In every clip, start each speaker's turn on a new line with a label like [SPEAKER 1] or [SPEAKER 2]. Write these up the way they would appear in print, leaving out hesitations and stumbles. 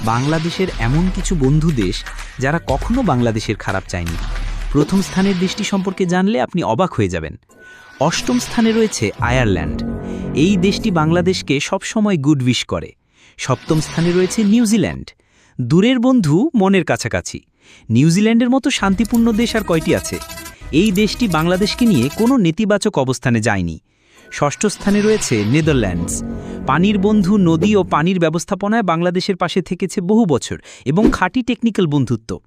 [SPEAKER 1] বাংলাদেশের এমন কিছু বন্ধু দেশ যারা কখনো বাংলাদেশের খারাপ চায়নি। প্রথম স্থানের দেশটি সম্পর্কে জানলে আপনি অবাক হয়ে যাবেন। অষ্টম স্থানে রয়েছে আয়ারল্যান্ড। এই দেশটি বাংলাদেশকে সবসময় গুড উইশ করে। সপ্তম স্থানে রয়েছে নিউজিল্যান্ড। দূরের বন্ধু মনের কাছাকাছি। নিউজিল্যান্ডের মতো শান্তিপূর্ণ দেশ আর কয়টি আছে? এই দেশটি বাংলাদেশকে নিয়ে কোনো নেতিবাচক অবস্থানে যায়নি। ষষ্ঠ স্থানে রয়েছে নেদারল্যান্ডস। পানির বন্ধু নদী ও পানির ব্যবস্থাপনায় বাংলাদেশের পাশে থেকেছে বহু বছর এবং খাঁটি টেকনিক্যাল বন্ধুত্ব।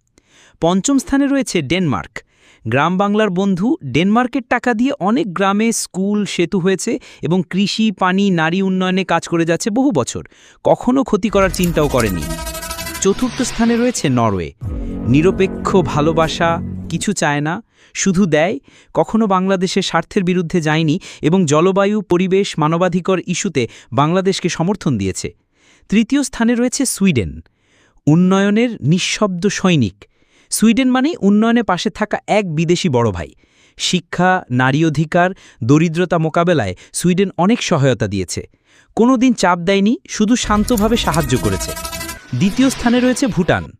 [SPEAKER 1] পঞ্চম স্থানে রয়েছে ডেনমার্ক। গ্রাম বাংলার বন্ধু, ডেনমার্কের টাকা দিয়ে অনেক গ্রামে স্কুল, সেতু হয়েছে এবং কৃষি, পানি, নারী উন্নয়নে কাজ করে যাচ্ছে বহু বছর। কখনো ক্ষতি করার চিন্তাও করেনি। চতুর্থ স্থানে রয়েছে নরওয়ে। নিরপেক্ষ ভালোবাসা, কিছু চায় না, শুধু দেয়। কখনো বাংলাদেশের স্বার্থের বিরুদ্ধে যায়নি এবং জলবায়ু, পরিবেশ, মানবাধিকার ইস্যুতে বাংলাদেশকে সমর্থন দিয়েছে। তৃতীয় স্থানে রয়েছে সুইডেন। উন্নয়নের নিঃশব্দ সৈনিক। সুইডেন মানেই উন্নয়নে পাশে থাকা এক বিদেশি বড় ভাই। শিক্ষা, নারী অধিকার, দরিদ্রতা মোকাবেলায় সুইডেন অনেক সহায়তা দিয়েছে। কোনো দিন চাপ দেয়নি, শুধু শান্তভাবে সাহায্য করেছে। দ্বিতীয় স্থানে রয়েছে ভুটান।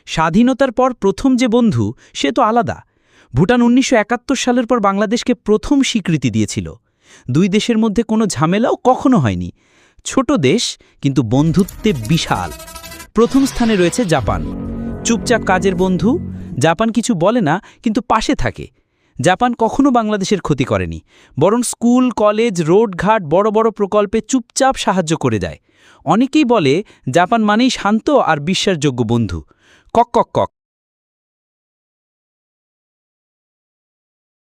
[SPEAKER 1] স্বাধীনতার পর প্রথম যে বন্ধু, সে তো আলাদা। ভুটান ১৯৭১ সালের পর বাংলাদেশকে প্রথম স্বীকৃতি দিয়েছিল। দুই দেশের মধ্যে কোনো ঝামেলাও কখনো হয়নি। ছোট দেশ, কিন্তু বন্ধুত্বে বিশাল। প্রথম স্থানে রয়েছে জাপান। চুপচাপ কাজের বন্ধু। জাপান কিছু বলে না, কিন্তু পাশে থাকে। জাপান কখনো বাংলাদেশের ক্ষতি করেনি, বরং স্কুল, কলেজ, রোডঘাট, বড় বড় প্রকল্পে চুপচাপ সাহায্য করে যায়। অনেকেই বলে জাপান মানেই শান্ত আর বিশ্বাসযোগ্য বন্ধু। কক কক কক।